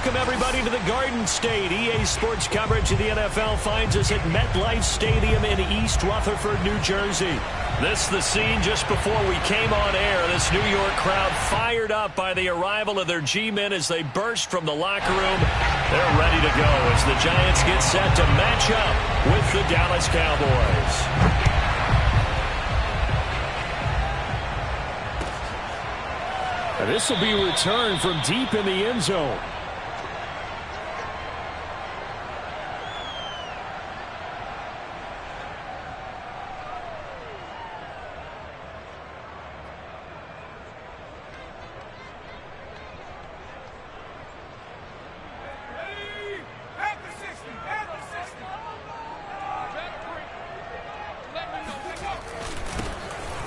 Welcome, everybody, to the Garden State. EA Sports coverage of the NFL finds us at MetLife Stadium in East Rutherford, New Jersey. This is the scene just before we came on air. This New York crowd fired up by the arrival of their G-men as they burst from the locker room. They're ready to go as the Giants get set to match up with the Dallas Cowboys. This will be returned from deep in the end zone.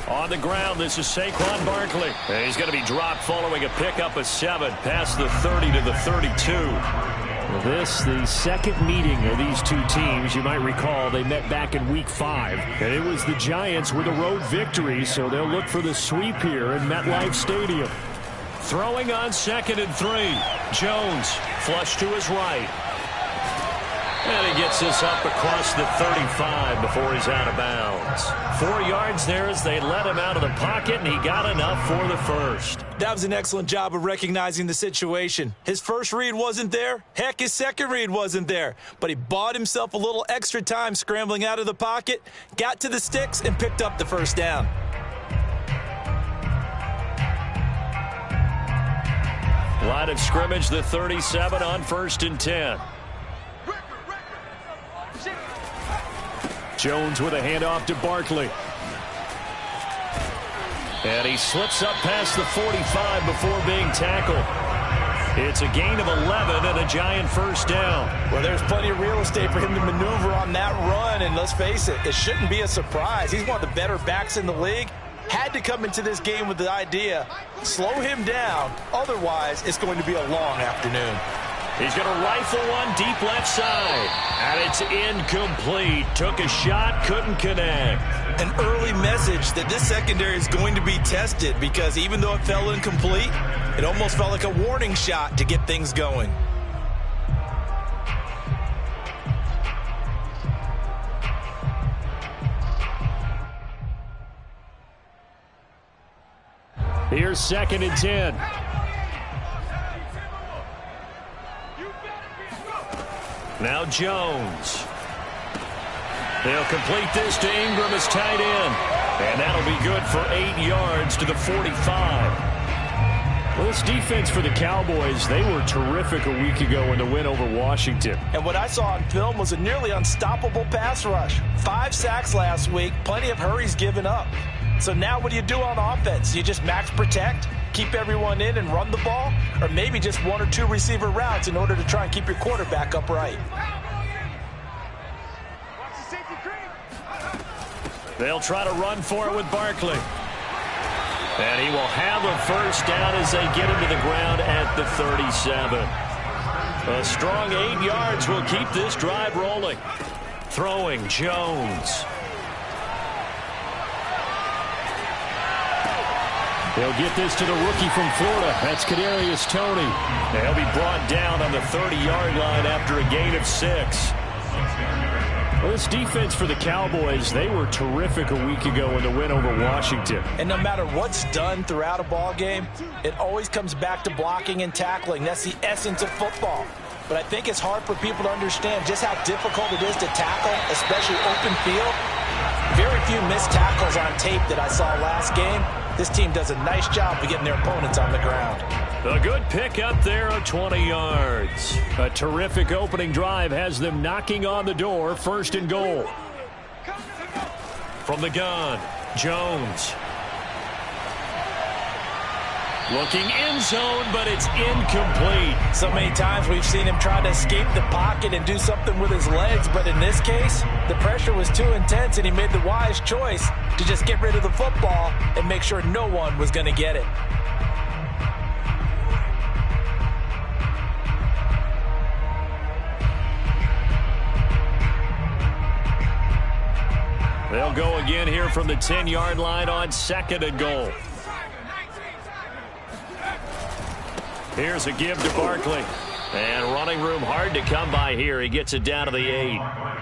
On the ground, this is Saquon Barkley. He's going to be dropped following a pickup of 7 past the 30 to the 32. This, the second meeting of these two teams. You might recall they met back in Week 5. And it was the Giants with a road victory, so they'll look for the sweep here in MetLife Stadium. Throwing on 2nd and 3. Jones, flush to his right. And he gets this up across the 35 before he's out of bounds. 4 yards there as they let him out of the pocket, and he got enough for the first. That was an excellent job of recognizing the situation. His first read wasn't there. Heck, his second read wasn't there. But he bought himself a little extra time scrambling out of the pocket, got to the sticks, and picked up the first down. Line of scrimmage, the 37 on 1st and 10. Jones with a handoff to Barkley. And he slips up past the 45 before being tackled. It's a gain of 11 and a Giant first down. Well, there's plenty of real estate for him to maneuver on that run, and let's face it, it shouldn't be a surprise. He's one of the better backs in the league. Had to come into this game with the idea, slow him down, otherwise it's going to be a long afternoon. He's going to rifle one deep left side. And it's incomplete. Took a shot, couldn't connect. An early message that this secondary is going to be tested because even though it fell incomplete, it almost felt like a warning shot to get things going. Here's 2nd and 10. Now Jones. They'll complete this to Ingram as tight end. And that'll be good for 8 yards to the 45. Well, this defense for the Cowboys, they were terrific a week ago in the win over Washington. And what I saw on film was a nearly unstoppable pass rush. 5 sacks last week, plenty of hurries given up. So now what do you do on offense? You just max protect, keep everyone in and run the ball, or maybe just 1 or 2 receiver routes in order to try and keep your quarterback upright. They'll try to run for it with Barkley. And he will have a first down as they get him to the ground at the 37. A strong 8 yards will keep this drive rolling. Throwing Jones. They'll get this to the rookie from Florida. That's Kadarius Toney. They'll be brought down on the 30-yard line after a gain of 6. Well, this defense for the Cowboys, they were terrific a week ago in the win over Washington. And no matter what's done throughout a ball game, it always comes back to blocking and tackling. That's the essence of football. But I think it's hard for people to understand just how difficult it is to tackle, especially open field. Very few missed tackles on tape that I saw last game. This team does a nice job of getting their opponents on the ground. A good pick up there of 20 yards. A terrific opening drive has them knocking on the door. 1st and goal. From the gun, Jones. Looking end zone, but it's incomplete. So many times we've seen him try to escape the pocket and do something with his legs, but in this case, the pressure was too intense and he made the wise choice to just get rid of the football and make sure no one was going to get it. They'll go again here from the 10-yard line on 2nd and goal. Here's a give to Barkley. And running room hard to come by here. He gets it down to the 8.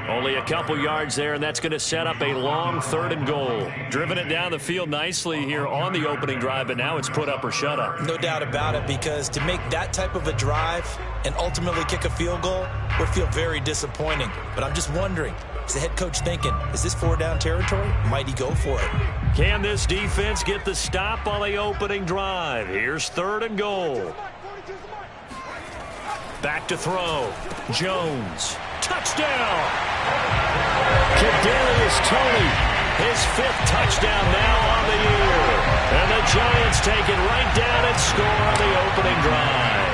Only a couple yards there, and that's going to set up a long 3rd and goal. Driven it down the field nicely here on the opening drive, but now it's put up or shut up. No doubt about it, because to make that type of a drive and ultimately kick a field goal would feel very disappointing. But I'm just wondering, is the head coach thinking, is this 4-down territory? Might he go for it? Can this defense get the stop on the opening drive? Here's 3rd and goal. Back to throw. Jones. Touchdown! Kadarius Toney, his 5th touchdown now on the year. And the Giants take it right down and score on the opening drive.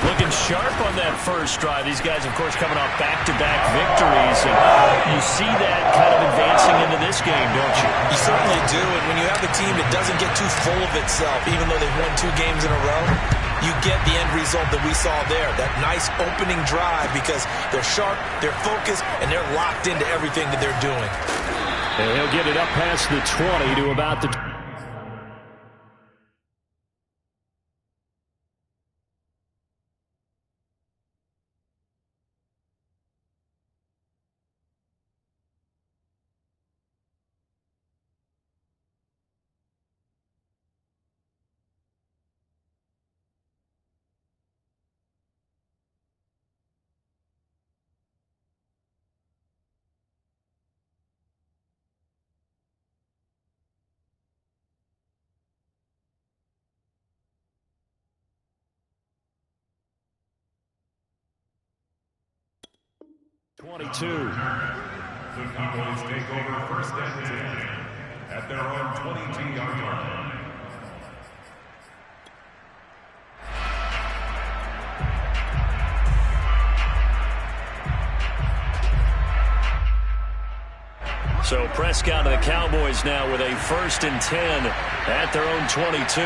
Looking sharp on that first drive. These guys, of course, coming off back-to-back victories. And you see that kind of advancing into this game, don't you? You certainly do. And when you have a team that doesn't get too full of itself, even though they've won 2 games in a row, you get the end result that we saw there. That nice opening drive, because they're sharp, they're focused, and they're locked into everything that they're doing. And he'll get it up past the 20 to about the 22. The Cowboys take over 1st and 10 at their own 22-yard line. So Prescott and the Cowboys now with a 1st and 10 at their own 22.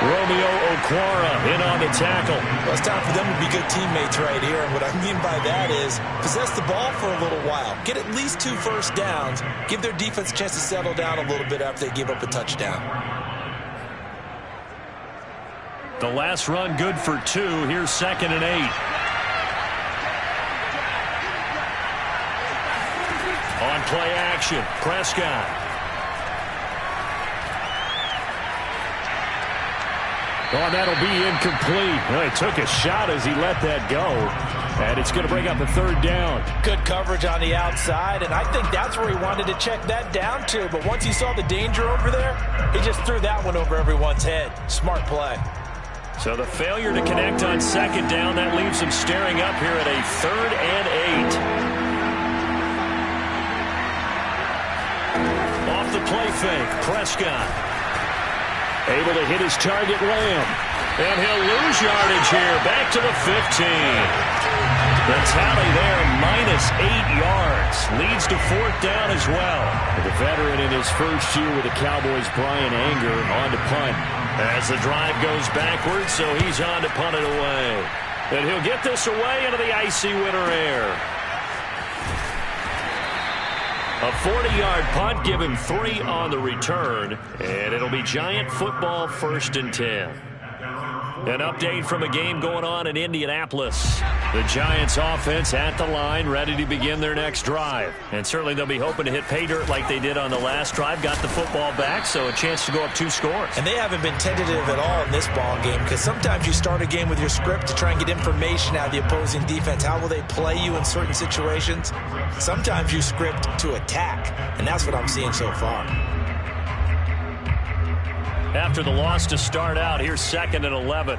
Romeo Okwara in on the tackle. Well, it's time for them to be good teammates right here. And what I mean by that is possess the ball for a little while. Get at least 2 first downs. Give their defense a chance to settle down a little bit after they give up a touchdown. The last run good for 2. Here's 2nd and 8. On play action, Prescott. Oh, that'll be incomplete. Well, he took a shot as he let that go. And it's going to bring up a 3rd down. Good coverage on the outside, and I think that's where he wanted to check that down to. But once he saw the danger over there, he just threw that one over everyone's head. Smart play. So the failure to connect on 2nd down, that leaves him staring up here at a 3rd and 8. Off the play fake, Prescott. Able to hit his target, Lamb. And he'll lose yardage here. Back to the 15. The tally there, -8 yards. Leads to 4th down as well. The veteran in his first year with the Cowboys, Brian Anger, on to punt. As the drive goes backwards, so he's on to punt it away. And he'll get this away into the icy winter air. A 40-yard punt, give him 3 on the return, and it'll be Giant football 1st and 10. An update from a game going on in Indianapolis. The Giants offense at the line, ready to begin their next drive. And certainly they'll be hoping to hit pay dirt like they did on the last drive. Got the football back, so a chance to go up 2 scores. And they haven't been tentative at all in this ball game, because sometimes you start a game with your script to try and get information out of the opposing defense. How will they play you in certain situations? Sometimes you script to attack, and that's what I'm seeing so far. After the loss to start out, here's 2nd and 11.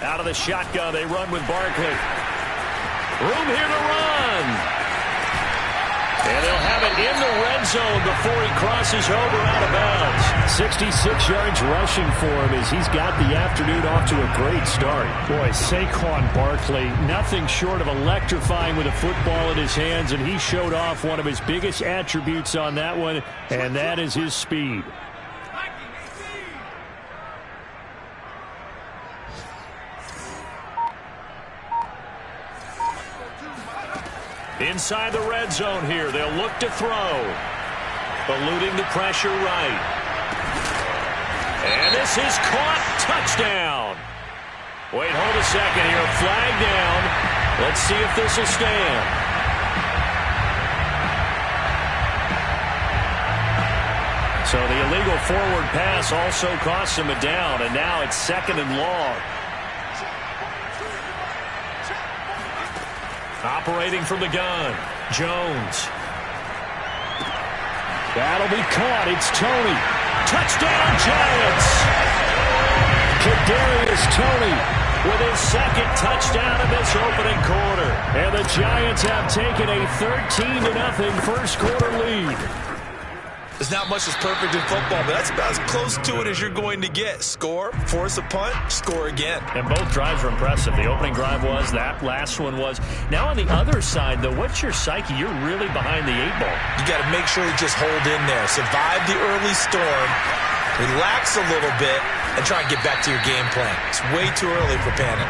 Out of the shotgun, they run with Barkley. Room here to run. And they'll have it in the red zone before he crosses over out of bounds. 66 yards rushing for him as he's got the afternoon off to a great start. Boy, Saquon Barkley, nothing short of electrifying with a football in his hands, and he showed off one of his biggest attributes on that one, and that is his speed. Inside the red zone here, they'll look to throw. eluding the pressure right. And this is caught. Touchdown. Wait, hold a second here. Flag down. Let's see if this will stand. So the illegal forward pass also costs him a down, and now it's 2nd and long. Operating from the gun, Jones. That'll be caught. It's Toney. Touchdown, Giants! Kadarius Toney with his 2nd touchdown in this opening quarter. And the Giants have taken a 13-0 first quarter lead. There's not much that's perfect in football, but that's about as close to it as you're going to get. Score, force a punt, score again. And both drives were impressive. The opening drive was, that last one was. Now on the other side, though, what's your psyche? You're really behind the 8-ball. You got to make sure you just hold in there. Survive the early storm, relax a little bit, and try and get back to your game plan. It's way too early for panic.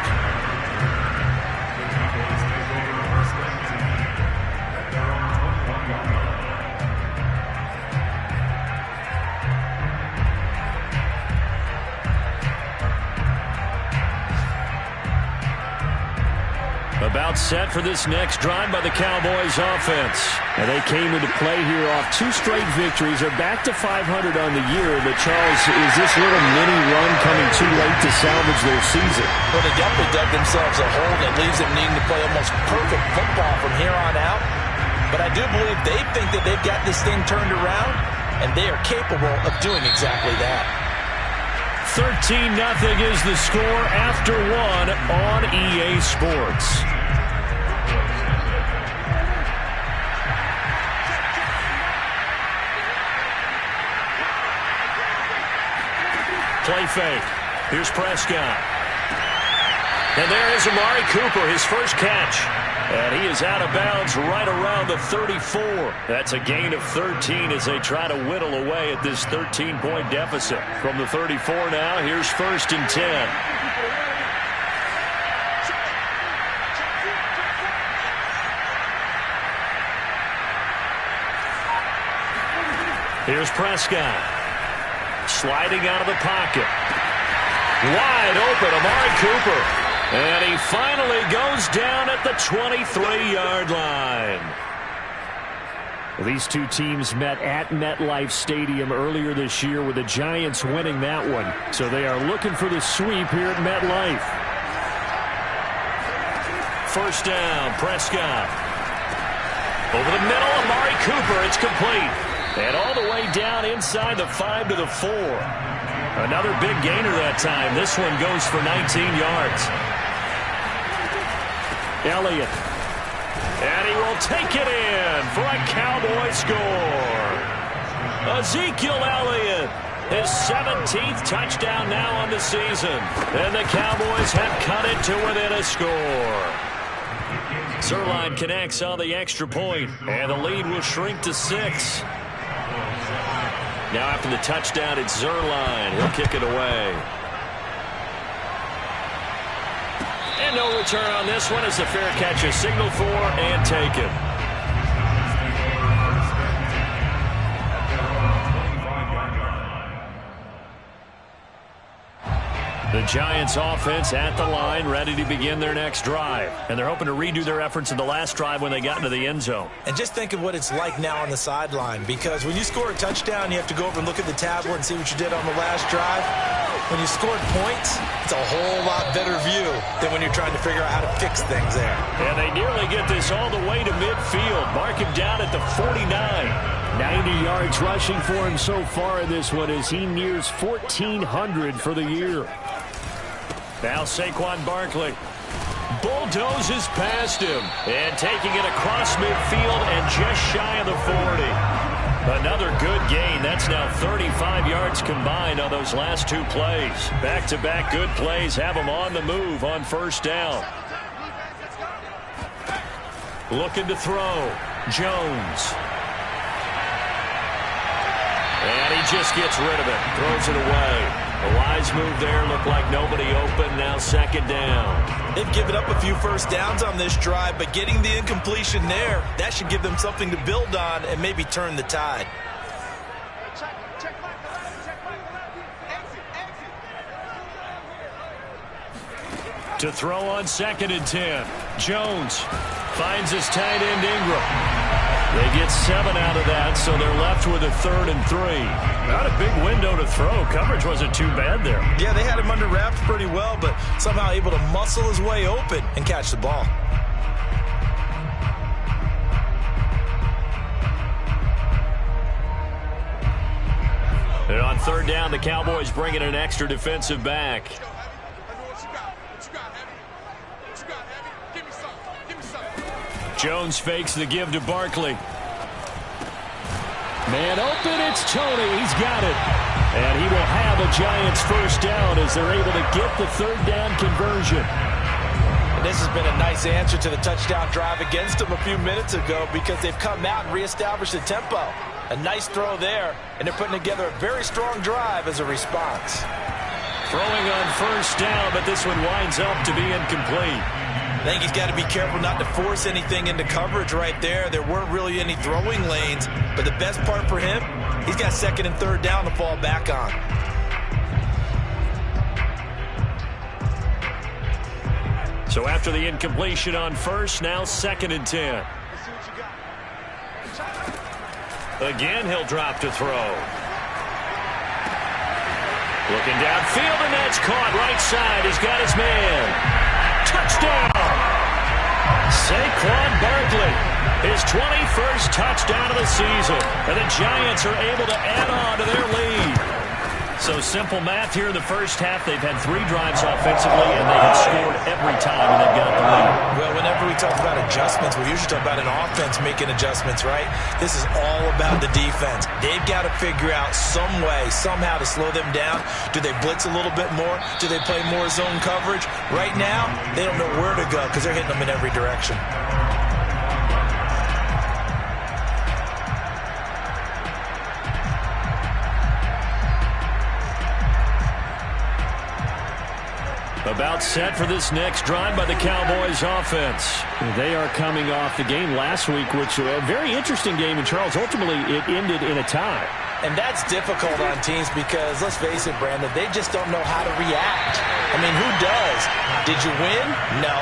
About set for this next drive by the Cowboys offense. And they came into play here off 2 straight victories. They're back to 500 on the year. But, Charles, is this little mini run coming too late to salvage their season? Well, they definitely dug themselves a hole that leaves them needing to play almost perfect football from here on out. But I do believe they think that they've got this thing turned around, and they are capable of doing exactly that. 13-0 is the score after 1 on EA Sports. Play fake. Here's Prescott. And there is Amari Cooper, his first catch. And he is out of bounds right around the 34. That's a gain of 13 as they try to whittle away at this 13-point deficit. From the 34 now, here's 1st and 10. Here's Prescott. Sliding out of the pocket. Wide open, Amari Cooper. And he finally goes down at the 23-yard line. These two teams met at MetLife Stadium earlier this year with the Giants winning that one. So they are looking for the sweep here at MetLife. First down, Prescott. Over the middle, Amari Cooper. It's complete. And all the way down inside the 5 to the 4. Another big gainer that time. This one goes for 19 yards. Elliott. And he will take it in for a Cowboy score. Ezekiel Elliott, his 17th touchdown now on the season. And the Cowboys have cut it to within a score. Zerline connects on the extra point, and the lead will shrink to 6. Now after the touchdown, it's Zerline. He'll kick it away. And no return on this one as the fair catch is signaled for and taken. The Giants offense at the line, ready to begin their next drive. And they're hoping to redo their efforts in the last drive when they got into the end zone. And just think of what it's like now on the sideline, because when you score a touchdown, you have to go over and look at the tablet and see what you did on the last drive. When you scored points, it's a whole lot better view than when you're trying to figure out how to fix things there. And they nearly get this all the way to midfield. Mark him down at the 49. 90 yards rushing for him so far in this one as he nears 1,400 for the year. Now Saquon Barkley bulldozes past him and taking it across midfield and just shy of the 40. Another good gain. That's now 35 yards combined on those last 2 plays. Back-to-back good plays have him on the move on first down. Looking to throw. Jones. And he just gets rid of it. Throws it away. A wise move there. Looked like nobody open. Now 2nd down. They've given up a few first downs on this drive, but getting the incompletion there, that should give them something to build on and maybe turn the tide. To throw on 2nd and 10. Jones finds his tight end Ingram. They get 7 out of that, so they're left with a 3rd and 3. Not a big window to throw. Coverage wasn't too bad there. Yeah, they had him under wraps pretty well, but somehow able to muscle his way open and catch the ball. And on 3rd down, the Cowboys bring in an extra defensive back. Jones fakes the give to Barkley. Man open, it's Tony. He's got it. And he will have a Giants 1st down as they're able to get the 3rd down conversion. And this has been a nice answer to the touchdown drive against them a few minutes ago because they've come out and reestablished the tempo. A nice throw there, and they're putting together a very strong drive as a response. Throwing on 1st down, but this one winds up to be incomplete. I think he's got to be careful not to force anything into coverage right there. There weren't really any throwing lanes, but the best part for him, he's got 2nd and 3rd down to fall back on. So after the incompletion on 1st, now 2nd and 10. Again, he'll drop to throw. Looking downfield, and that's caught right side. He's got his man. Touchdown! Saquon Barkley, his 21st touchdown of the season. And the Giants are able to add on to their lead. So simple math here in the 1st half. They've had 3 drives offensively, and they have scored every time, and they've got the lead. Well, whenever we talk about adjustments, we usually talk about an offense making adjustments, right? This is all about the defense. They've got to figure out some way, somehow to slow them down. Do they blitz a little bit more? Do they play more zone coverage? Right now, they don't know where to go because they're hitting them in every direction. About set for this next drive by the Cowboys offense. They are coming off the game last week, which was a very interesting game in Charles. Ultimately, it ended in a tie. And that's difficult on teams because, let's face it, Brandon, they just don't know how to react. I mean, who does? Did you win? No.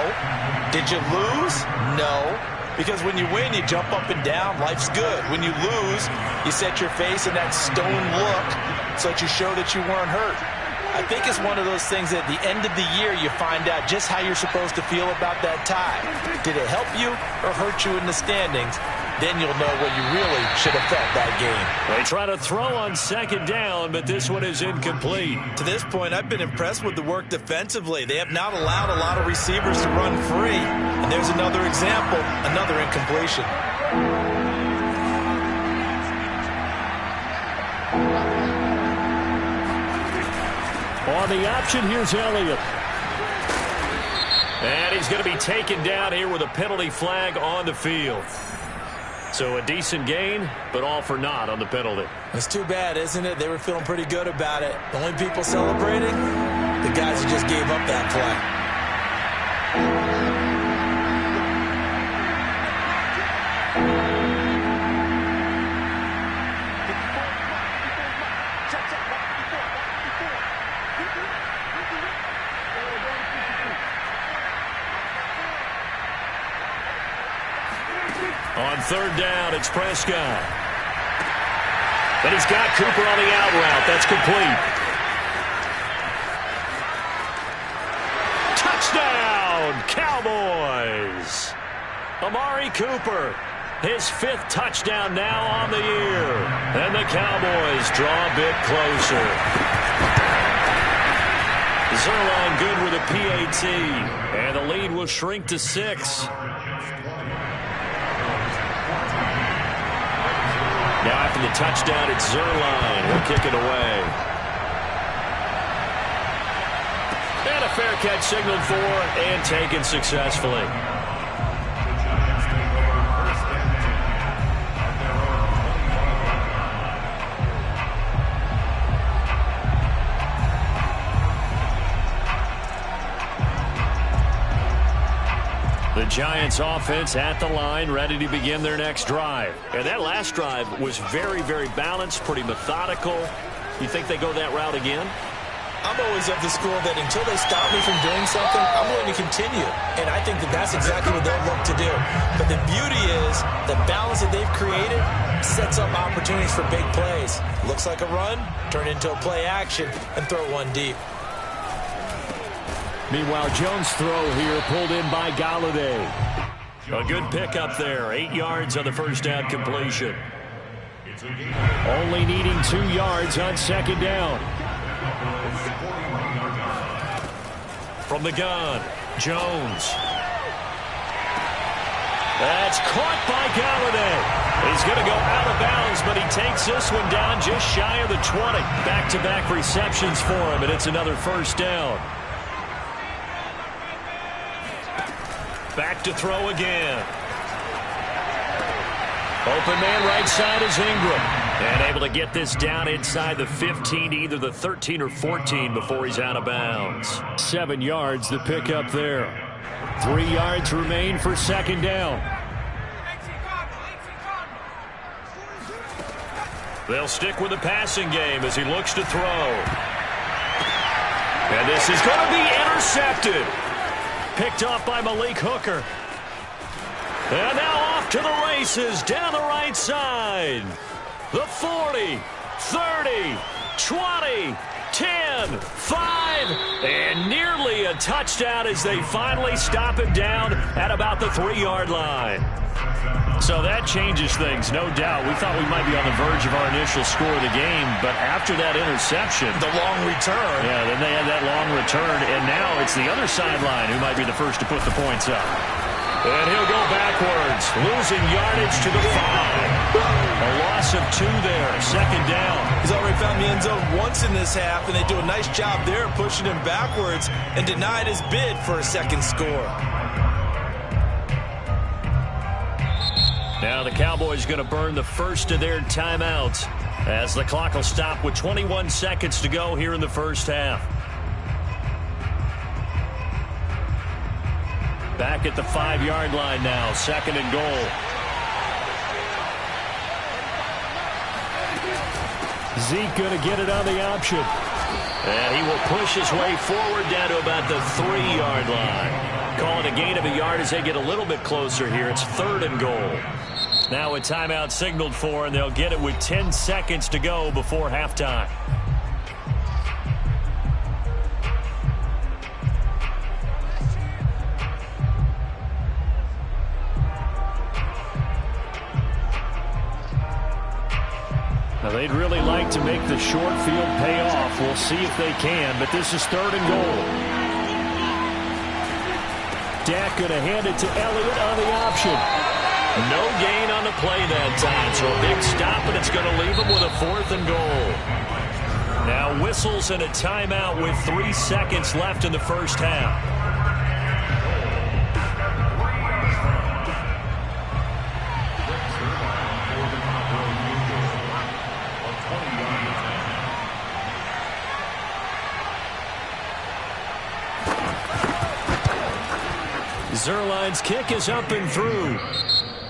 Did you lose? No. Because when you win, you jump up and down. Life's good. When you lose, you set your face in that stone look so that you show that you weren't hurt. I think it's one of those things that at the end of the year you find out just how you're supposed to feel about that tie. Did it help you or hurt you in the standings? Then you'll know what you really should have felt that game. They try to throw on 2nd down, but this one is incomplete. To this point, I've been impressed with the work defensively. They have not allowed a lot of receivers to run free. And there's another example, another incompletion. On the option, here's Elliott. And he's going to be taken down here with a penalty flag on the field. So a decent gain, but all for naught on the penalty. It's too bad, isn't it? They were feeling pretty good about it. The only people celebrating, the guys who just gave up that play. On 3rd down, it's Prescott. But he's got Cooper on the out route. That's complete. Touchdown, Cowboys. Amari Cooper, his 5th touchdown now on the year. And the Cowboys draw a bit closer. Zerline good with a PAT. And the lead will shrink to 6. Now after the touchdown, it's Zerline. He'll kick it away. And a fair catch signaled for and taken successfully. The Giants offense at the line, ready to begin their next drive. And that last drive was very, very balanced, pretty methodical. You think they go that route again? I'm always of the school that until they stop me from doing something, I'm going to continue. And I think that that's exactly what they'll look to do. But the beauty is the balance that they've created sets up opportunities for big plays. Looks like a run, turn into a play action, and throw one deep. Meanwhile, Jones' throw here pulled in by Galladay. A good pickup there. 8 yards on the first down completion. Only needing 2 yards on second down. From the gun, Jones. That's caught by Galladay. He's going to go out of bounds, but he takes this one down just shy of the 20. Back-to-back receptions for him, and it's another first down. Back to throw again. Open man right side is Ingram. And able to get this down inside the 15, either the 13 or 14 before he's out of bounds. 7 yards, the pickup there. 3 yards remain for second down. They'll stick with the passing game as he looks to throw. And this is going to be intercepted. Picked off by Malik Hooker. And now off to the races down the right side. The 40, 30, 20, 10, 5, and nearly a touchdown as they finally stop it down at about the 3-yard line. So that changes things, no doubt. We thought we might be on the verge of our initial score of the game, but after that interception, the long return. Yeah, then they had that long return, and now it's the other sideline who might be the first to put the points up. And he'll go backwards, losing yardage to the 5. A loss of 2 there, second down. He's already found the end zone once in this half, and they do a nice job there pushing him backwards and denied his bid for a second score. Now the Cowboys going to burn the first of their timeouts as the clock will stop with 21 seconds to go here in the first half. Back at the 5-yard line now, second and goal. Zeke going to get it on the option. And he will push his way forward down to about the 3-yard line. Calling a gain of a yard as they get a little bit closer here. It's third and goal. Now a timeout signaled for, and they'll get it with 10 seconds to go before halftime. Now they'd really like to make the short field pay off. We'll see if they can, but this is third and goal. Dak going to hand it to Elliott on the option. No gain on the play that time, so a big stop, and it's going to leave him with a 4th and goal. Now whistles and a timeout with 3 seconds left in the first half. Zerline's kick is up and through.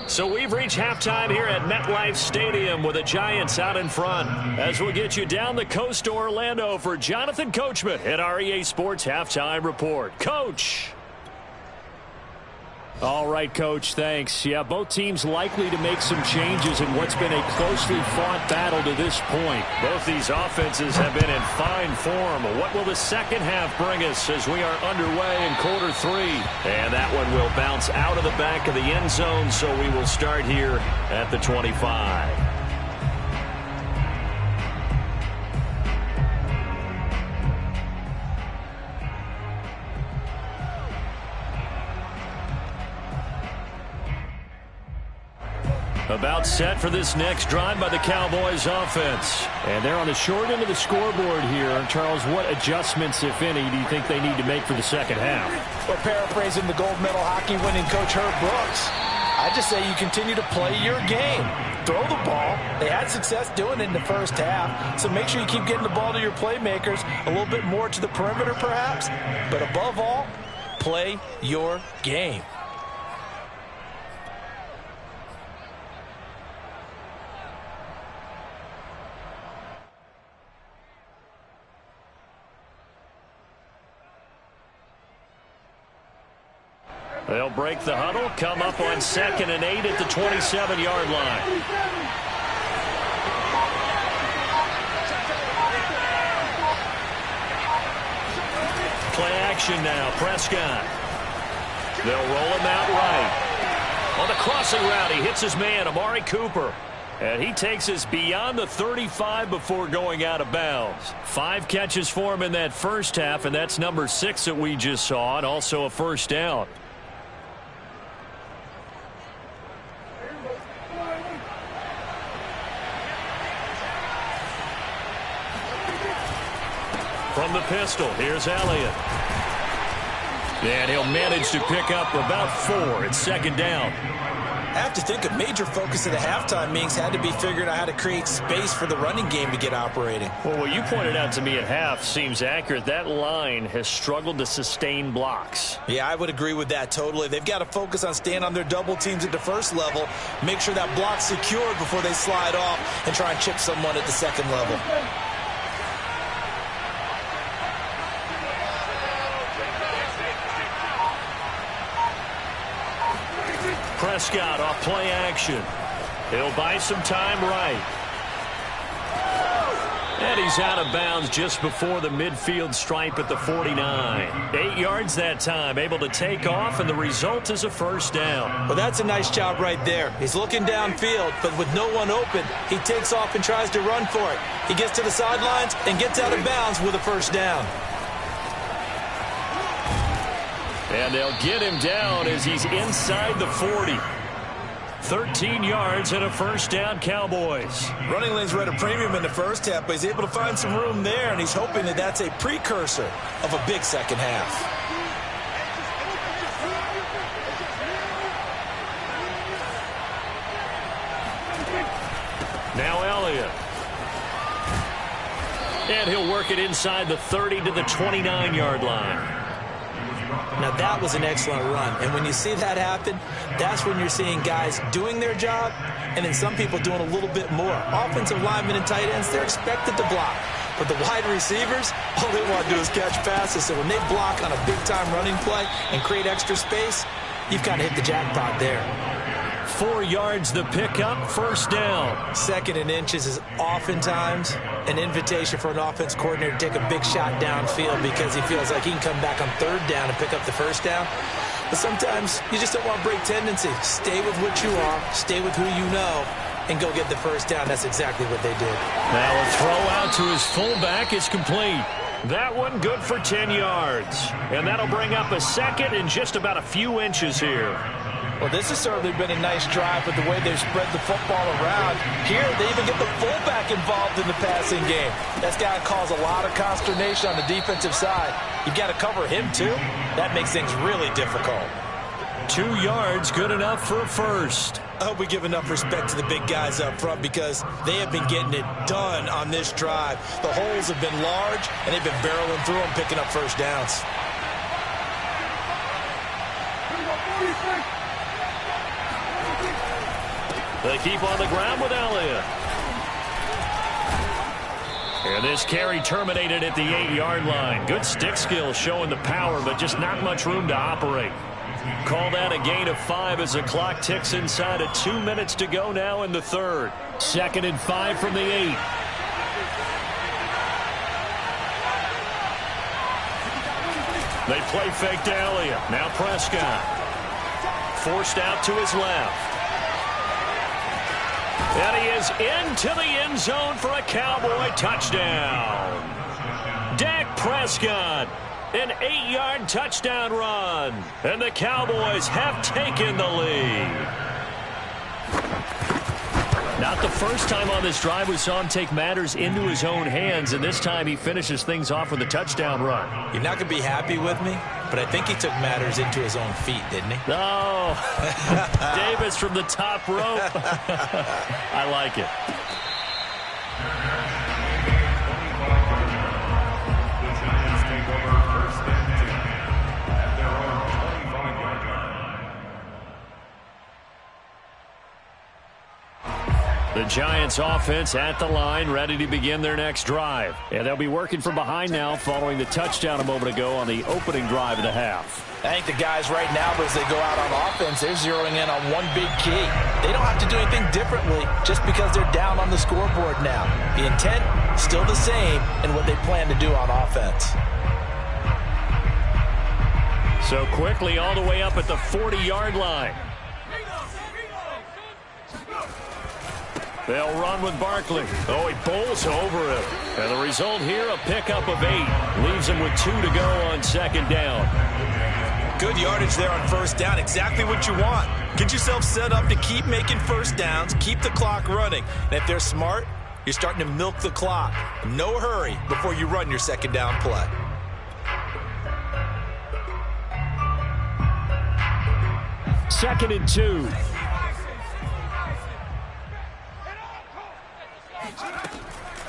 So we've reached halftime here at MetLife Stadium with the Giants out in front. As we'll get you down the coast to Orlando for Jonathan Coachman at our EA Sports Halftime Report. Coach! All right, Coach, thanks. Yeah, both teams likely to make some changes in what's been a closely fought battle to this point. Both these offenses have been in fine form. What will the second half bring us as we are underway in quarter 3? And that one will bounce out of the back of the end zone, so we will start here at the 25. About set for this next drive by the Cowboys offense. And they're on the short end of the scoreboard here. Charles, what adjustments, if any, do you think they need to make for the second half? Well, paraphrasing the gold medal hockey winning coach Herb Brooks, I just say you continue to play your game. Throw the ball. They had success doing it in the first half, so make sure you keep getting the ball to your playmakers, a little bit more to the perimeter perhaps, but above all, play your game. They'll break the huddle, come up on 2nd and 8 at the 27-yard line. Play action now, Prescott. They'll roll him out right. On the crossing route, he hits his man, Amari Cooper. And he takes us beyond the 35 before going out of bounds. 5 catches for him in that first half, and that's number 6 that we just saw, and also a first down. From the pistol, here's Elliott. And he'll manage to pick up about 4. It's 2nd down. I have to think a major focus of the halftime meetings had to be figuring out how to create space for the running game to get operating. Well, what you pointed out to me at half seems accurate. That line has struggled to sustain blocks. Yeah, I would agree with that totally. They've got to focus on staying on their double teams at the first level, make sure that block's secured before they slide off and try and chip someone at the second level. Prescott off play action. He'll buy some time right. And he's out of bounds just before the midfield stripe at the 49. 8 yards that time, able to take off, and the result is a first down. Well, that's a nice job right there. He's looking downfield, but with no one open, he takes off and tries to run for it. He gets to the sidelines and gets out of bounds with a first down. And they'll get him down as he's inside the 40. 13 yards and a first down, Cowboys. Running lanes were at a premium in the first half, but he's able to find some room there, and he's hoping that that's a precursor of a big second half. Now Elliott. And he'll work it inside the 30 to the 29-yard line. Now, that was an excellent run. And when you see that happen, that's when you're seeing guys doing their job and then some people doing a little bit more. Offensive linemen and tight ends, they're expected to block. But the wide receivers, all they want to do is catch passes. So when they block on a big-time running play and create extra space, you've kind of hit the jackpot there. 4 yards the pickup, first down. 2nd and inches is oftentimes an invitation for an offense coordinator to take a big shot downfield because he feels like he can come back on 3rd down and pick up the first down. But sometimes you just don't want to break tendency. Stay with what you are, stay with who you know, and go get the first down. That's exactly what they did. Now a throw out to his fullback is complete. That one good for 10 yards. And that'll bring up a 2nd and just about a few inches here. Well, this has certainly been a nice drive with the way they've spread the football around. Here, they even get the fullback involved in the passing game. That's got to cause a lot of consternation on the defensive side. You've got to cover him, too. That makes things really difficult. 2 yards, good enough for a first. I hope we give enough respect to the big guys up front because they have been getting it done on this drive. The holes have been large, and they've been barreling through them, picking up first downs. They keep on the ground with Elliott. And this carry terminated at the 8-yard line. Good stick skills showing the power, but just not much room to operate. Call that a gain of 5 as the clock ticks inside of 2 minutes to go now in the 3rd. 2nd and 5 from the 8. They play fake to Elliott. Now Prescott. Forced out to his left. And he is into the end zone for a Cowboy touchdown. Dak Prescott, an 8-yard touchdown run. And the Cowboys have taken the lead. Not the first time on this drive we saw him take matters into his own hands, and this time he finishes things off with a touchdown run. You're not going to be happy with me, but I think he took matters into his own feet, didn't he? Oh, Davis from the top rope. I like it. The Giants take over 1st and 10 at their own 25-yard line. The Giants offense at the line, ready to begin their next drive. And they'll be working from behind now following the touchdown a moment ago on the opening drive of the half. I think the guys right now, as they go out on offense, they're zeroing in on one big key. They don't have to do anything differently just because they're down on the scoreboard now. The intent, still the same in what they plan to do on offense. So quickly all the way up at the 40-yard line. They'll run with Barkley. Oh, he bowls over him. And the result here, a pickup of 8. Leaves him with 2 to go on second down. Good yardage there on first down. Exactly what you want. Get yourself set up to keep making first downs, keep the clock running. And if they're smart, you're starting to milk the clock. No hurry before you run your second down play. Second and 2.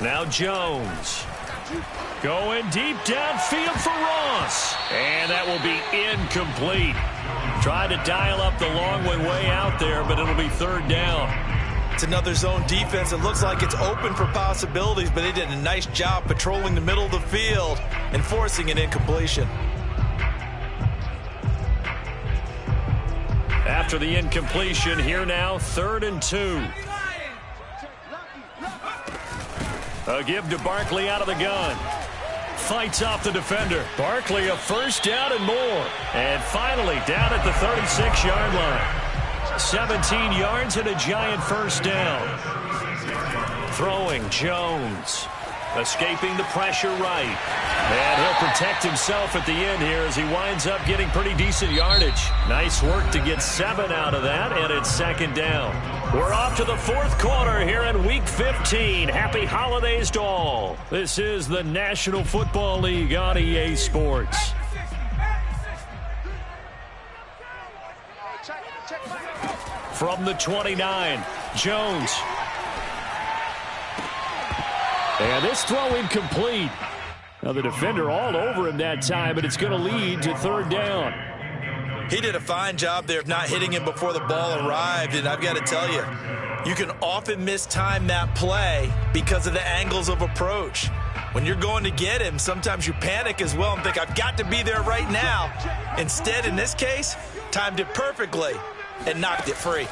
Now Jones. Going deep downfield for Ross. And that will be incomplete. Tried to dial up the long way out there, but it'll be third down. It's another zone defense. It looks like it's open for possibilities, but they did a nice job patrolling the middle of the field and forcing an incompletion. After the incompletion, here now, third and 2. A give to Barkley out of the gun. Fights off the defender. Barkley a first down and more. And finally down at the 36-yard line. 17 yards and a Giant first down. Throwing Jones. Escaping the pressure right. And he'll protect himself at the end here as he winds up getting pretty decent yardage. Nice work to get 7 out of that, and it's second down. We're off to the fourth quarter here in Week 15. Happy holidays to all. This is the National Football League on EA Sports. From the 29, Jones. And this throw incomplete. Now the defender all over him that time, but it's going to lead to third down. He did a fine job there of not hitting him before the ball arrived, and I've got to tell you, you can often mistime that play because of the angles of approach. When you're going to get him, sometimes you panic as well and think, I've got to be there right now. Instead, in this case, timed it perfectly and knocked it free.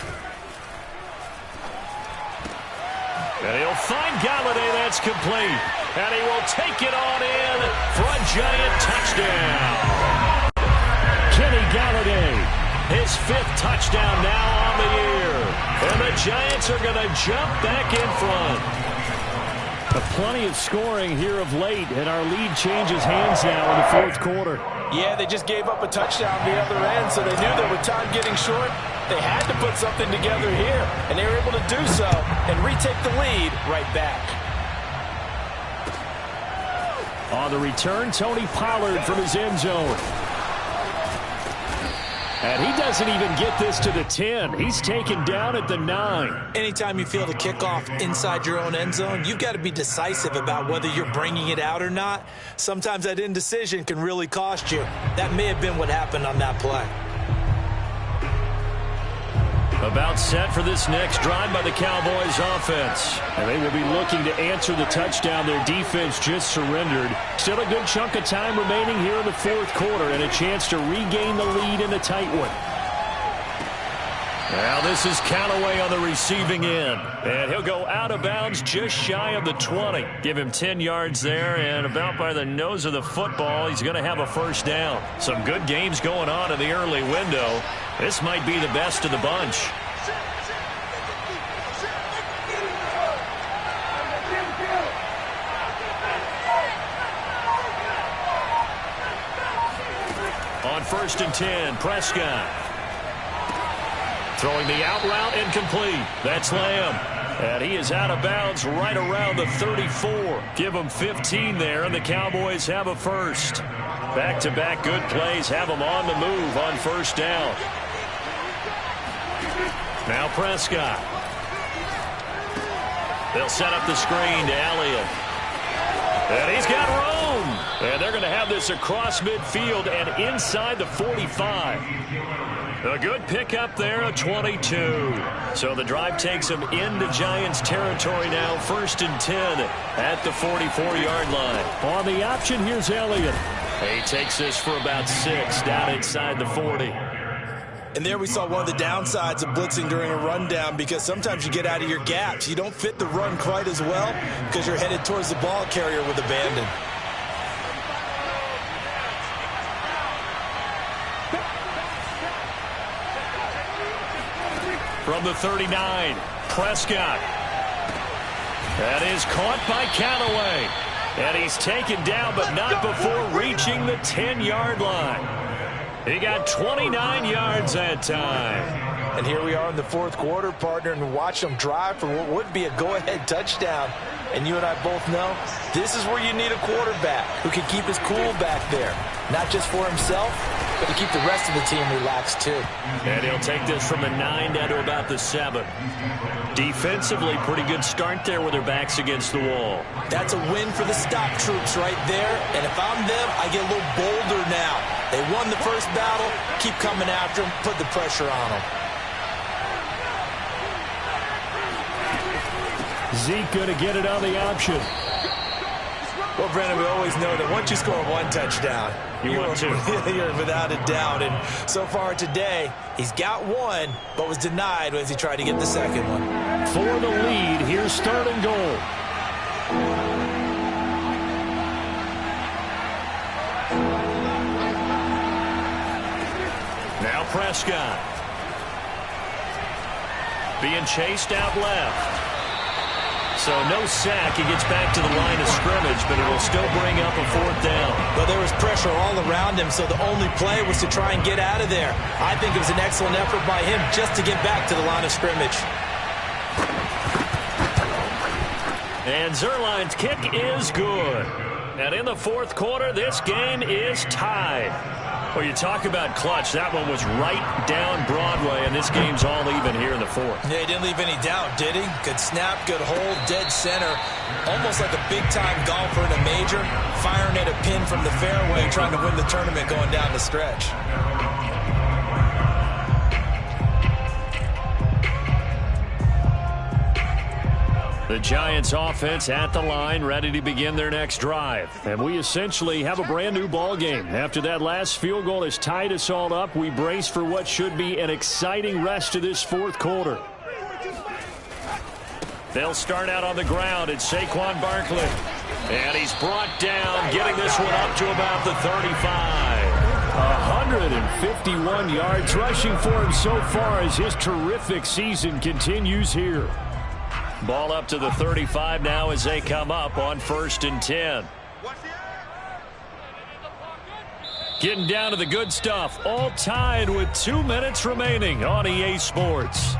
And he'll find Galladay. That's complete. And he will take it on in for a Giant touchdown. Kenny Galladay, his 5th touchdown now on the year. And the Giants are going to jump back in front. Plenty of scoring here of late, and our lead changes hands now in the fourth quarter. Yeah, they just gave up a touchdown the other end, so they knew that with time getting short, they had to put something together here, and they were able to do so and retake the lead right back. On the return, Tony Pollard from his end zone. And he doesn't even get this to the 10. He's taken down at the 9. Anytime you feel the kickoff inside your own end zone, you've got to be decisive about whether you're bringing it out or not. Sometimes that indecision can really cost you. That may have been what happened on that play. About set for this next drive by the Cowboys offense. And they will be looking to answer the touchdown their defense just surrendered. Still a good chunk of time remaining here in the fourth quarter and a chance to regain the lead in a tight one. Now this is Callaway on the receiving end. And he'll go out of bounds just shy of the 20. Give him 10 yards there, and about by the nose of the football, he's going to have a first down. Some good games going on in the early window. This might be the best of the bunch. On first and 10, Prescott. Throwing the out route incomplete. That's Lamb. And he is out of bounds right around the 34. Give him 15 there, and the Cowboys have a first. Back-to-back good plays have them on the move on first down. Now Prescott. They'll set up the screen to Elliott. And he's got room. And they're they're going to have this across midfield and inside the 45. A good pickup there, a 22. So the drive takes them into Giants territory now, 1st and 10 at the 44-yard line. On the option, here's Elliott. He takes this for about 6 down inside the 40. And there we saw one of the downsides of blitzing during a rundown, because sometimes you get out of your gaps. You don't fit the run quite as well because you're headed towards the ball carrier with abandon. From the 39, Prescott. That is caught by Callaway. And he's taken down, but not before reaching the 10-yard line. He got 29 yards that time. And here we are in the 4th quarter, partner, and watch them drive for what would be a go-ahead touchdown. And you and I both know this is where you need a quarterback who can keep his cool back there. Not just for himself, but to keep the rest of the team relaxed too. And he'll take this from a 9 down to about the 7. Defensively, pretty good start there with their backs against the wall. That's a win for the stop troops right there. And if I'm them, I get a little bolder now. They won the first battle. Keep coming after them. Put the pressure on them. Zeke going to get it on the option. Well, Brandon, we always know that once you score one touchdown, you're without a doubt. And so far today, he's got one, but was denied as he tried to get the second one. For the lead, here's 3rd and goal. Now Prescott. Being chased out left. So no sack. He gets back to the line of scrimmage, but it will still bring up a 4th down. Well, there was pressure all around him, so the only play was to try and get out of there. I think it was an excellent effort by him just to get back to the line of scrimmage. And Zerline's kick is good. And in the 4th quarter, this game is tied. Well, you talk about clutch. That one was right down Broadway, and this game's all even here in the 4th. Yeah, he didn't leave any doubt, did he? Good snap, good hold, dead center. Almost like a big-time golfer in a major, firing at a pin from the fairway, trying to win the tournament going down the stretch. The Giants offense at the line, ready to begin their next drive. And we essentially have a brand new ball game. After that last field goal has tied us all up, we brace for what should be an exciting rest of this 4th quarter. They'll start out on the ground. It's Saquon Barkley. And he's brought down, getting this one up to about the 35. 151 yards rushing for him so far as his terrific season continues here. Ball up to the 35 now as they come up on 1st and 10. Getting down to the good stuff. All tied with 2 minutes remaining on EA Sports.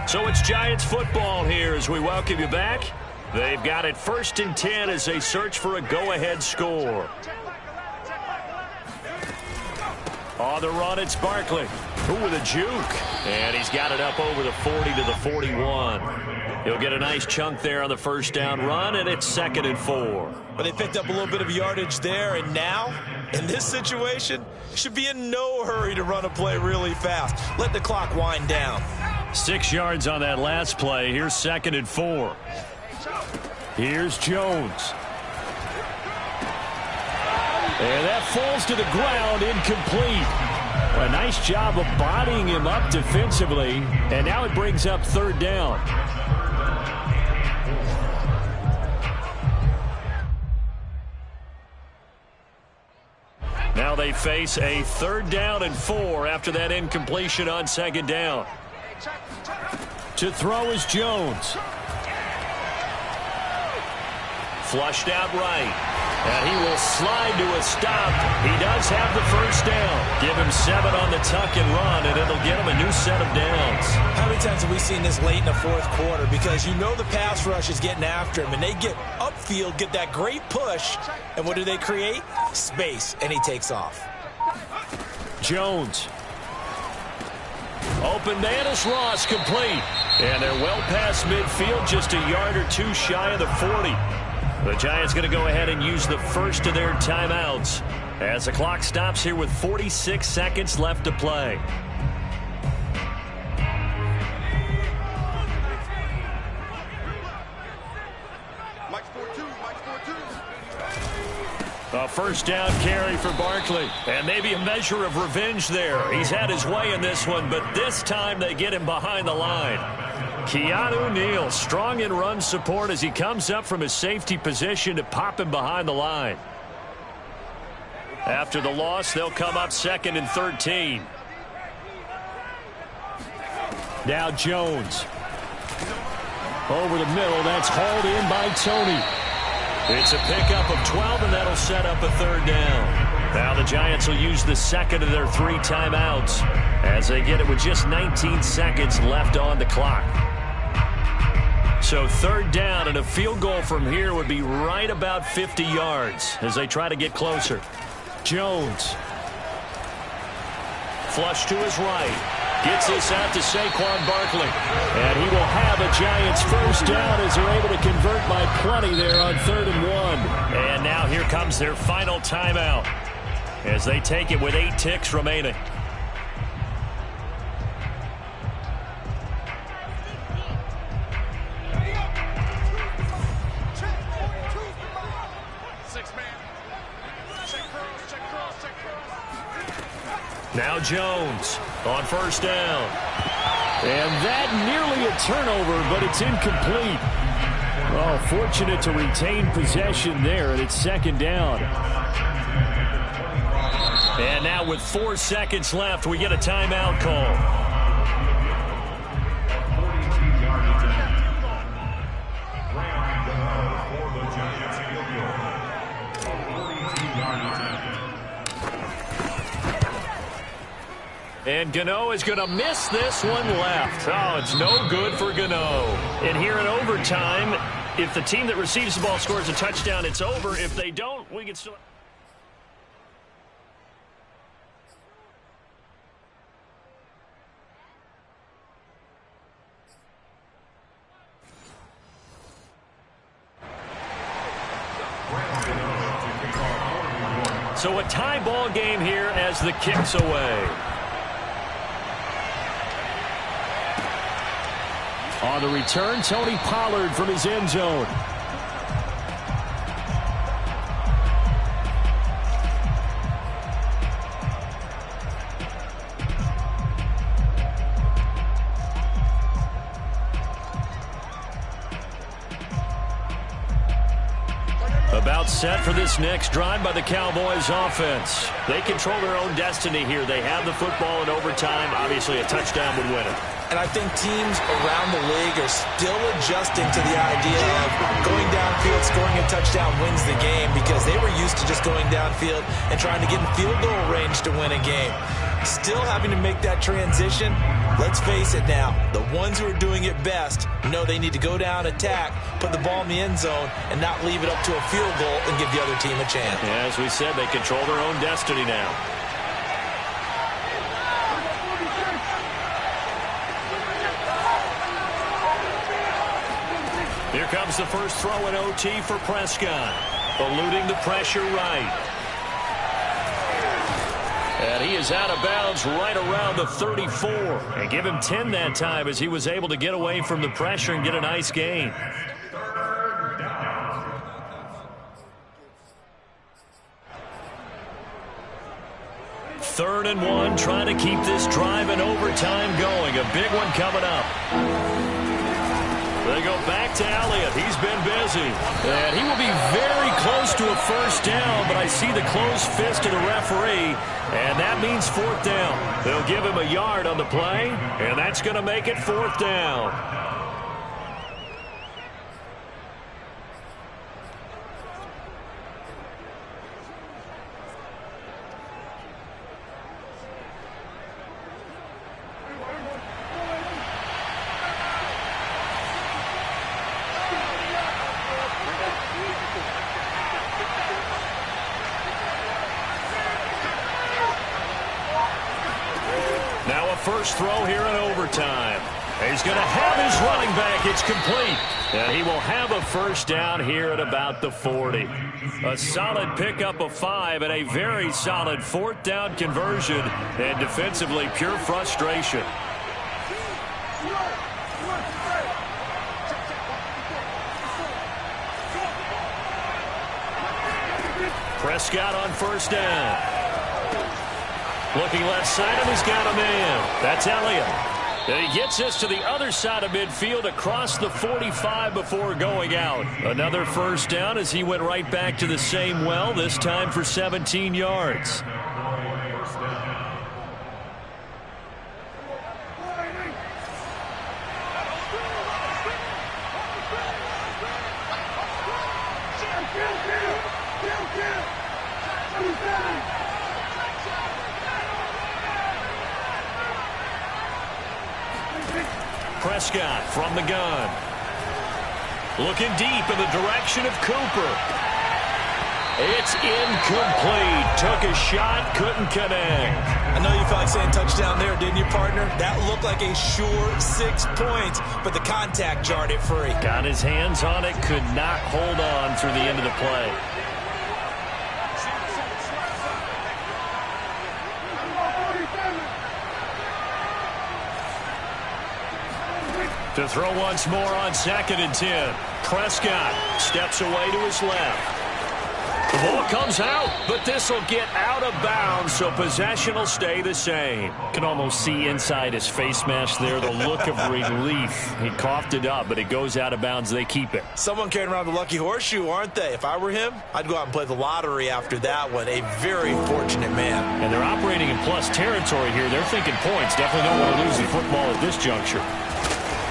So it's Giants football here as we welcome you back. They've got it 1st and 10 as they search for a go-ahead score. On the run, it's Barkley. Ooh, with a juke. And he's got it up over the 40 to the 41. He'll get a nice chunk there on the 1st down run, and it's 2nd and 4. But they picked up a little bit of yardage there, and now, in this situation, should be in no hurry to run a play really fast. Let the clock wind down. 6 yards on that last play. Here's 2nd and 4. Here's Jones. And that falls to the ground, incomplete. A nice job of bodying him up defensively, and now it brings up 3rd down. Now they face a 3rd down and 4 after that incompletion on 2nd down. To throw is Jones. Flushed out right. And he will slide to a stop. He does have the first down. Give him 7 on the tuck and run, and it'll get him a new set of downs. How many times have we seen this late in the fourth quarter? Because you know the pass rush is getting after him, and they get upfield, get that great push, and what do they create? Space, and he takes off. Jones. Open man is Ross, complete. And they're well past midfield, just a yard or 2 shy of the 40. The Giants going to go ahead and use the first of their timeouts as the clock stops here with 46 seconds left to play. A first down carry for Barkley. And maybe a measure of revenge there. He's had his way in this one, but this time they get him behind the line. Keanu Neal, strong in run support as he comes up from his safety position to pop him behind the line. After the loss, they'll come up 2nd and 13. Now Jones. Over the middle, that's hauled in by Tony. It's a pickup of 12, and that'll set up a 3rd down. Now the Giants will use the second of their 3 timeouts as they get it with just 19 seconds left on the clock. So 3rd down, and a field goal from here would be right about 50 yards as they try to get closer. Jones. Flush to his right. Gets this out to Saquon Barkley. And he will have a Giants first down as they're able to convert by plenty there on 3rd and 1. And now here comes their final timeout as they take it with 8 ticks remaining. Now Jones on first down. And that nearly a turnover, but it's incomplete. Oh, fortunate to retain possession there, and it's 2nd down. And now with 4 seconds left, we get a timeout call. And Gano is going to miss this one left. Oh, it's no good for Gano. And here in overtime, if the team that receives the ball scores a touchdown, it's over. If they don't, we can still... So a tie ball game here as the kick's away. On the return, Tony Pollard from his end zone. About set for this next drive by the Cowboys offense. They control their own destiny here. They have the football in overtime. Obviously, a touchdown would win it. And I think teams around the league are still adjusting to the idea of going downfield, scoring a touchdown wins the game, because they were used to just going downfield and trying to get in field goal range to win a game. Still having to make that transition. Let's face it now, the ones who are doing it best know they need to go down, attack, put the ball in the end zone, and not leave it up to a field goal and give the other team a chance. Yeah, as we said, they control their own destiny now. Here comes the first throw in OT for Prescott. Eluding the pressure right. And he is out of bounds right around the 34. And give him 10 that time as he was able to get away from the pressure and get a nice gain. Third and 1, trying to keep this drive in overtime going. A big one coming up. They go back to Elliott. He's been busy. And he will be very close to a first down, but I see the closed fist of the referee, and that means 4th down. They'll give him a yard on the play, and that's going to make it 4th down. first throw here in overtime. He's going to have his running back. It's complete. And he will have a first down here at about the 40. A solid pickup of 5 and a very solid fourth down conversion. And defensively, pure frustration. Prescott on first down. Looking left side, and he's got a man. That's Elliott. And he gets us to the other side of midfield across the 45 before going out. Another first down as he went right back to the same well, this time for 17 yards. Prescott from the gun. Looking deep in the direction of Cooper. It's incomplete. Took a shot, couldn't connect. I know you felt like saying touchdown there, didn't you, partner? That looked like a sure 6 points, but the contact jarred it free. Got his hands on it, could not hold on through the end of the play. To throw once more on 2nd and 10. Prescott steps away to his left. The ball comes out, but this will get out of bounds, so possession will stay the same. Can almost see inside his face mask there the look of relief. He coughed it up, but it goes out of bounds. They keep it. Someone carrying around the lucky horseshoe, aren't they? If I were him, I'd go out and play the lottery after that one. A very fortunate man. And they're operating in plus territory here. They're thinking points. Definitely don't want to lose the football at this juncture.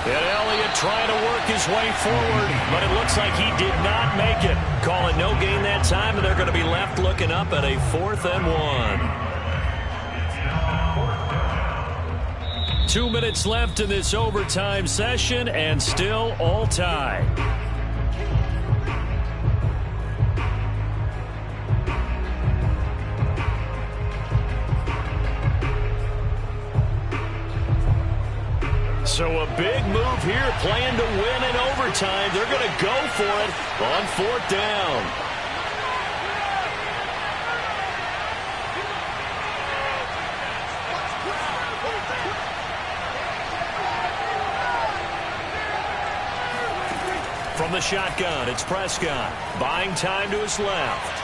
And Elliott trying to work his way forward, but it looks like he did not make it. Calling no gain that time, and they're going to be left looking up at a 4th and 1. 2 minutes left in this overtime session, and still all tied. So a big move here, playing to win in overtime. They're going to go for it on 4th down. From the shotgun, it's Prescott. Buying time to his left.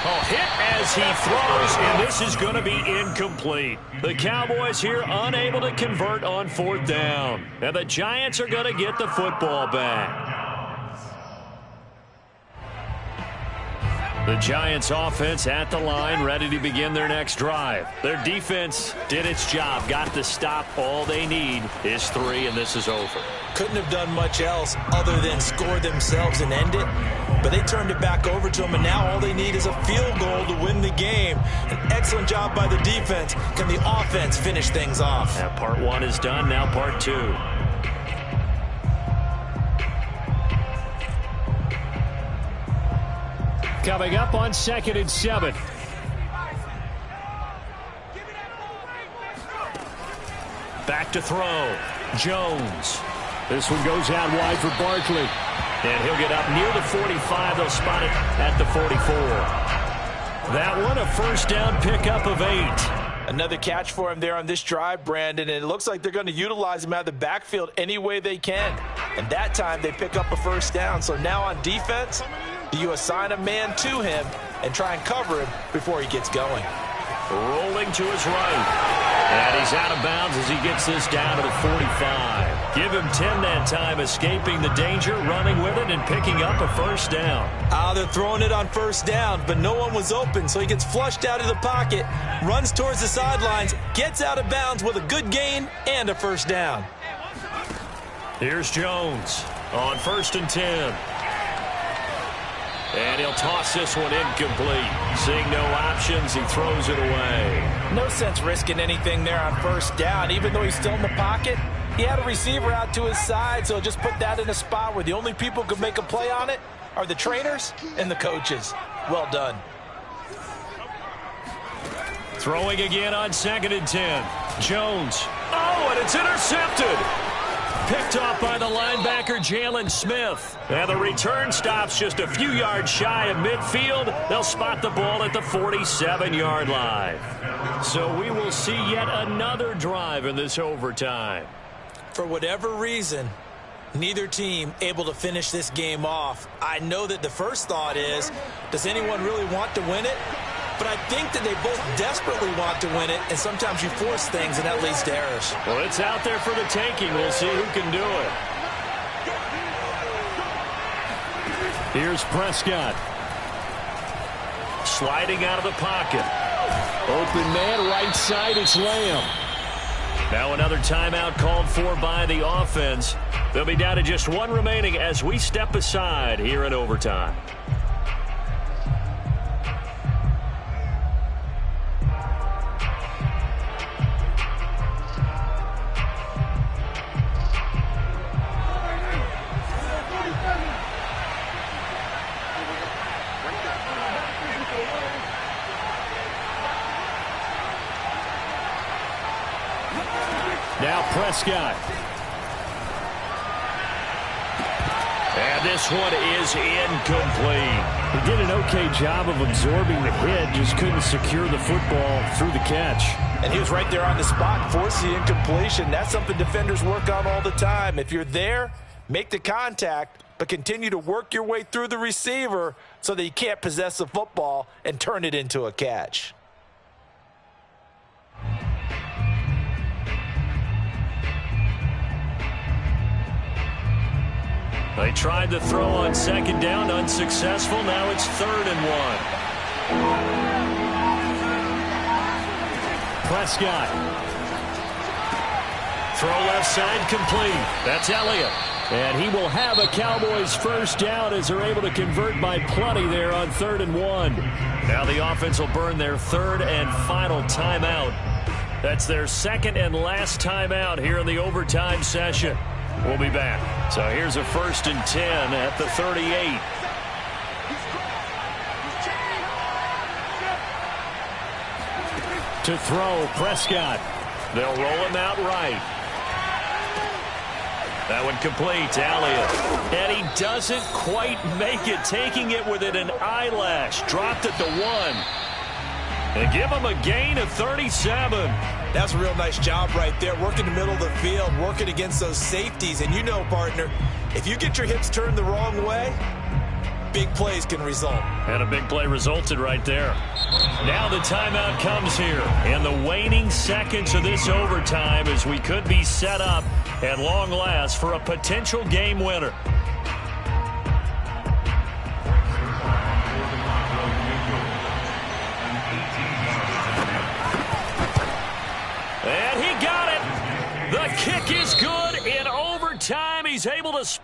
Oh, hit as he throws, and this is going to be incomplete. The Cowboys here unable to convert on 4th down. And the Giants are going to get the football back. The Giants offense at the line, ready to begin their next drive. Their defense did its job, got the stop. All they need is 3, and this is over. Couldn't have done much else other than score themselves and end it. But they turned it back over to them, and now all they need is a field goal to win the game. An excellent job by the defense. Can the offense finish things off? Now part 1 is done, now part 2. Coming up on 2nd and 7. Back to throw. Jones. This one goes out wide for Barkley. And he'll get up near the 45. They'll spot it at the 44. That one, a first down pickup of 8. Another catch for him there on this drive, Brandon, and it looks like they're going to utilize him out of the backfield any way they can. And that time they pick up a first down. So now on defense, do you assign a man to him and try and cover him before he gets going? Rolling to his right. And he's out of bounds as he gets this down to the 45. Give him 10 that time, escaping the danger, running with it, and picking up a first down. They're throwing it on first down, but no one was open, so he gets flushed out of the pocket, runs towards the sidelines, gets out of bounds with a good gain and a first down. Here's Jones on 1st and 10. And he'll toss this one incomplete. Seeing no options, he throws it away. No sense risking anything there on first down. Even though he's still in the pocket, he had a receiver out to his side, so just put that in a spot where the only people who could make a play on it are the trainers and the coaches. Well done. Throwing again on 2nd and 10. Jones. Oh, and it's intercepted. Picked off by the linebacker, Jalen Smith. And the return stops just a few yards shy of midfield. They'll spot the ball at the 47-yard line. So we will see yet another drive in this overtime. For whatever reason, neither team able to finish this game off. I know that the first thought is, does anyone really want to win it? But I think that they both desperately want to win it, and sometimes you force things, and that leads to errors. Well, it's out there for the taking. We'll see who can do it. Here's Prescott. Sliding out of the pocket. Open man, right side, it's Lamb. Now another timeout called for by the offense. They'll be down to just one remaining as we step aside here in overtime. Now Prescott. And this one is incomplete. He did an okay job of absorbing the hit, just couldn't secure the football through the catch. And he was right there on the spot, forcing the incompletion. That's something defenders work on all the time. If you're there, make the contact, but continue to work your way through the receiver so that you can't possess the football and turn it into a catch. They tried to throw on 2nd down, unsuccessful. Now it's 3rd and 1. Prescott. Throw left side complete. That's Elliott. And he will have a Cowboys first down as they're able to convert by plenty there on 3rd and 1. Now the offense will burn their 3rd and final timeout. That's their 2nd and last timeout here in the overtime session. We'll be back. So here's a 1st and 10 at the 38. To throw, Prescott. They'll roll him out right. That one complete to Elliott. And he doesn't quite make it, taking it within an eyelash. Dropped at the 1. And give him a gain of 37. That's a real nice job right there, working the middle of the field, working against those safeties. And you know, partner, if you get your hips turned the wrong way, big plays can result. And a big play resulted right there. Now the timeout comes here in the waning seconds of this overtime as we could be set up at long last for a potential game winner. And he got it. The kick is good in overtime. He's able to